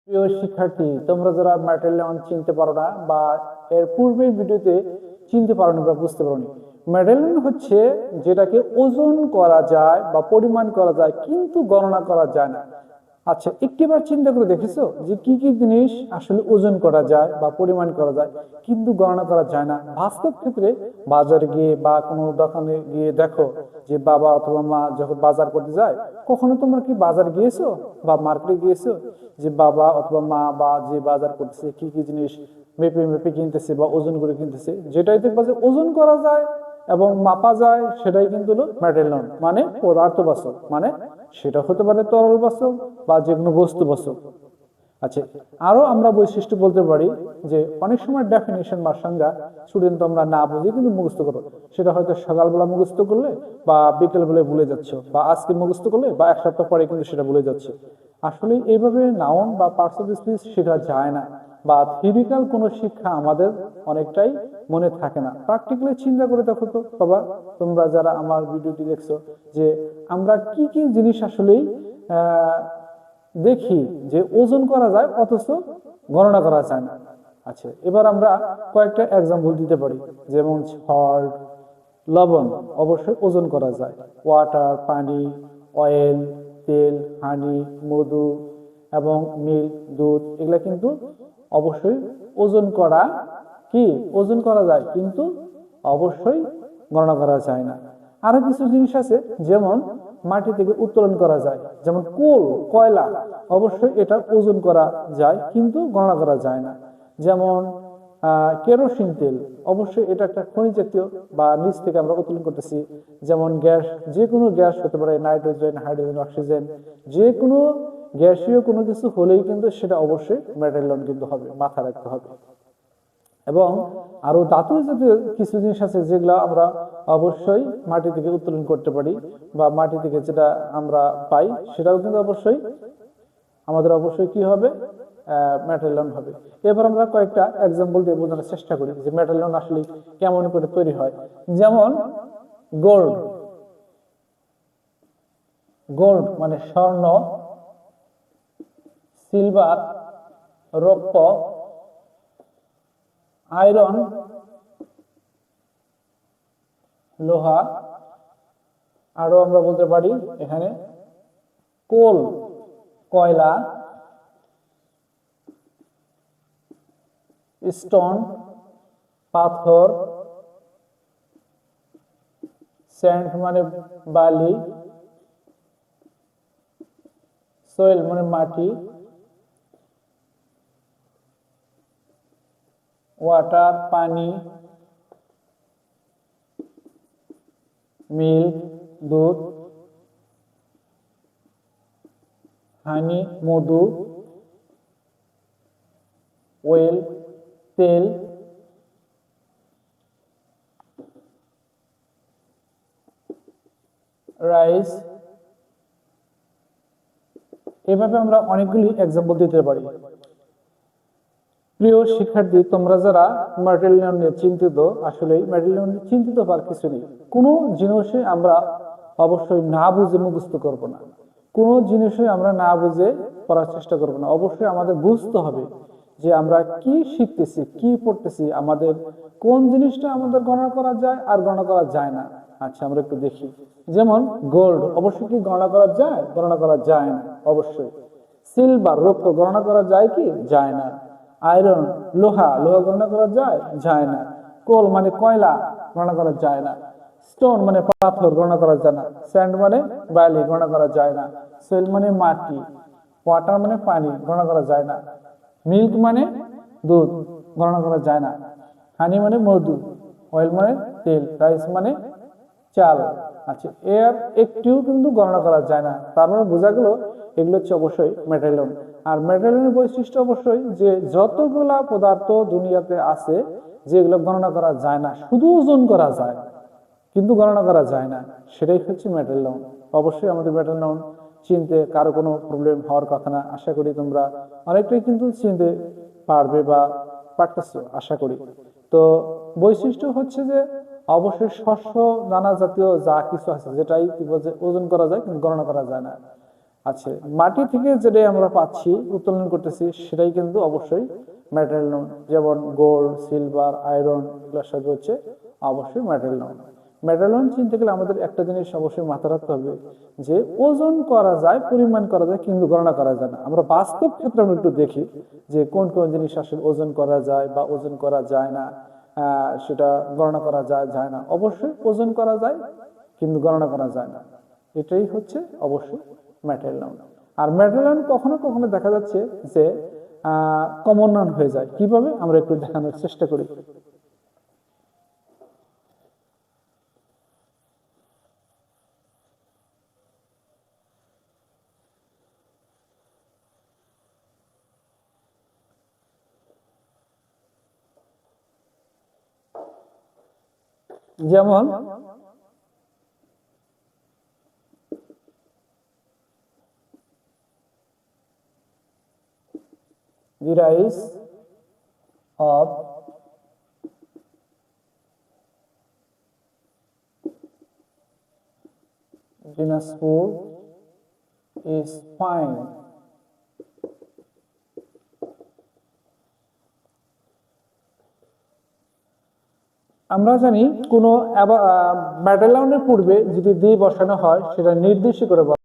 প্রিয় শিক্ষার্থী, তোমরা যারা ম্যাটেরিয়াল চিনতে পারো না বা এর পূর্বের ভিডিওতে চিনতে পারোনি বা বুঝতে পারোনি, ম্যাটেরিয়াল হচ্ছে যেটাকে ওজন করা যায় বা পরিমাণ করা যায় কিন্তু গণনা করা যায় না। আচ্ছা, একটিবার চিন্তা করে দেখেছো যে কি কি জিনিস আসলে ওজন করা যায় বা পরিমাণ করা যায় কিন্তু গণনা করা যায় না? বাস্তব ক্ষেত্রে বাজারে গিয়ে বা কোনো দোকানে গিয়ে দেখো যে বাবা অথবা মা যখন বাজার করতে যায়, কখনো তোমরা কি বাজার গিয়েছো বা মার্কেটে গিয়েছো যে বাবা অথবা মা বা যে বাজার করতেছে কি কি জিনিস মেপে মেপে কিনতেছে বা ওজন করে কিনতেছে, যেটাই দেখবা যে ওজন করা যায় এবং মাপা যায়, সেটাই কিন্তু হলো ম্যাটেরিয়াল, মানে পদার্থ বাচক, মানে সেটা হতে পারে তরল বাচক বা যে কোনো বস্তু বাচক। আচ্ছা, আরো আমরা বৈশিষ্ট্য বলতে পারি যে অনেক সময় ডেফিনেশন বা সংজ্ঞা স্টুডেন্ট তোমরা না বুঝে কিন্তু মুখস্থ করো, সেটা হয়তো সকালবেলা মুখস্থ করলে বা বিকেল বেলায় ভুলে যাচ্ছ, বা আজকে মুখস্থ করলে বা এক সপ্তাহ পরে কিন্তু সেটা ভুলে যাচ্ছে। আসলে এইভাবে নাউন বা পার্টস অফ স্পিচ শেখা যায় না, বা থিওরিক্যাল কোনো শিক্ষা আমাদের অনেকটাই মনে থাকে না। প্র্যাকটিক্যালি চিন্তা করে দেখো তো বাবা, তোমরা যারা আমার ভিডিওটি দেখছো, যে আমরা কি কি জিনিস আসলেই দেখি যে ওজন করা যায় অথচ গণনা করা যায় না। আচ্ছা, এবার আমরা কয়েকটা এক্সাম্পল দিতে পারি, যেমন সল্ট, লবণ অবশ্যই ওজন করা যায়, ওয়াটার পানি, অয়েল তেল, হানি, মধু এবং মিল্ক দুধ, এগুলা কিন্তু অবশ্যই ওজন করা কি ওজন করা যায় কিন্তু অবশ্যই গণনা করা যায় না। আরো কিছু জিনিস আছে, যেমন মাটি থেকে উত্তোলন করা যায়, যেমন কোল, কয়লা, অবশ্যই এটা ওজন করা যায় কিন্তু গণনা করা যায় না। যেমন কেরোসিন তেল, অবশ্যই এটা একটা খনিজ জাতীয় বা নিচ থেকে আমরা উত্তোলন করতেছি। যেমন গ্যাস, যে কোনো গ্যাস হতে পারে, নাইট্রোজেন, হাইড্রোজেন, অক্সিজেন, যে কোনো গ্যাসীয় কোনো কিছু হলেই কিন্তু সেটা অবশ্যই ম্যাটেরিয়াল কিন্তু হবে, মাথা রাখতে হবে। এবং আরো ধাতু জাতীয় কিছু জিনিস আছে যেগুলো আমরা অবশ্যই মাটি থেকে উত্তোলন করতে পারি, বা মাটি থেকে যেটা আমরা পাই সেটাও কিন্তু অবশ্যই আমাদের অবশ্যই কি হবে, ম্যাটেরিয়াল হবে। এবার আমরা কয়েকটা এক্সাম্পল দিয়ে বোঝানোর চেষ্টা করি যে ম্যাটেরিয়াল আসলে কেমন করে তৈরি হয়। যেমন গোল্ড, গোল্ড মানে স্বর্ণ, সিলভার রৌপ্য, আয়রন লোহা, আরো আমরা বলতে পারি এখানে কোল কয়লা, স্টোন পাথর, স্যান্ড মানে বালি, সয়েল মানে মাটি, ওয়াটার পানি, মিল্ক দুধ, হানি মধু, ওয়েল তেল, রাইস। এভাবে আমরা অনেকগুলি এক্সাম্পল দিতে পারি। প্রিয় শিক্ষার্থী, তোমরা যারা ম্যাটেরিয়াল নিয়ে চিন্তিত, আসলে ম্যাটেরিয়াল নিয়ে চিন্তিত হওয়ার কিছু নেই। কোনো জিনিসে আমরা অবশ্যই না বুঝে মুখস্থ করব না, কোনো জিনিসে আমরা না বুঝে পড়ার চেষ্টা করব না। অবশ্যই আমাদের বুঝতে হবে যে আমরা কি শিখতেছি, কি পড়তেছি, আমাদের কোন জিনিসটা আমাদের গণনা করা যায় আর গণনা করা যায় না। আচ্ছা, আমরা একটু দেখি। যেমন গোল্ড অবশ্যই কি গণনা করা যায়? গণনা করা যায় না অবশ্যই। সিলভার রৌপ্য গণনা করা যায় কি? যায় না। আয়রন লোহা, লোহা গণনা করা যায়? যায় না। কোল মানে কয়লা, গণনা করা যায় না। স্টোন মানে পাথর, গণনা করা যায় না। স্যান্ড মানে বালি, গণনা করা যায় না। সয়েল মানে মাটি, ওয়াটার মানে পানি, গণনা করা যায় না। মিল্ক মানে দুধ, গণনা করা যায় না। হানি মানে মধু, অয়েল মানে তেল, রাইস মানে চাল। আচ্ছা, এর একটিও কিন্তু গণনা করা যায় না। তার মানে বোঝা গেল এগুলো হচ্ছে অবশ্যই ম্যাটেরিয়াল। আর ম্যাটেরিয়ালের বৈশিষ্ট্য অবশ্যই যে যতগুলা পদার্থ দুনিয়াতে আছে যেগুলো গণনা করা যায় না, শুধু ওজন করা যায় কিন্তু গণনা করা যায় না, সেটাই হচ্ছে ম্যাটেরিয়াল। অবশ্যই আমাদের ম্যাটেরিয়াল চিনতে কারো কোনো প্রবলেম হওয়ার কথা না। আশা করি তোমরা অনেকটাই কিন্তু চিনতে পারবে বা পারতেছো, আশা করি। তো বৈশিষ্ট্য হচ্ছে যে অবশ্যই শস্য, নানা জাতীয় যা কিছু আছে যেটাই ওজন করা যায় কিন্তু গণনা করা যায় না। আছে মাটি থেকে যেটাই আমরা পাচ্ছি উত্তোলন করতেছি সেটাই কিন্তু অবশ্যই ম্যাটেরিয়াল নয়, যেমন গোল্ড সিলভার আয়রন এগুলোর সাথে হচ্ছে অবশ্যই ম্যাটেরিয়াল নয়। ম্যাটেরিয়াল চিনতে গেলে আমাদের একটা জিনিস অবশ্যই মাথায় রাখতে হবে যে ওজন করা যায়, পরিমাণ করা যায়, কিন্তু গণনা করা যায় না। আমরা বাস্তব ক্ষেত্রে আমরা একটু দেখি যে কোন কোন জিনিস আসলে ওজন করা যায় বা ওজন করা যায় না, সেটা গণনা করা যায় যায় না। অবশ্যই ওজন করা যায় কিন্তু গণনা করা যায় না, এটাই হচ্ছে অবশ্যই ম্যাটেরিয়াল। আর ম্যাটেরিয়াল কখনো কখনো দেখা যাচ্ছে যে কমন নাউন হয়ে যায়। কিভাবে আমরা একটু দেখানোর চেষ্টা করি। যেমন the rise of Dinajpur is fine. আমরা জানি কোনো ম্যাটেরিয়ালের পূর্বে যদি দি বসানো হয় সেটা নির্দিষ্ট করে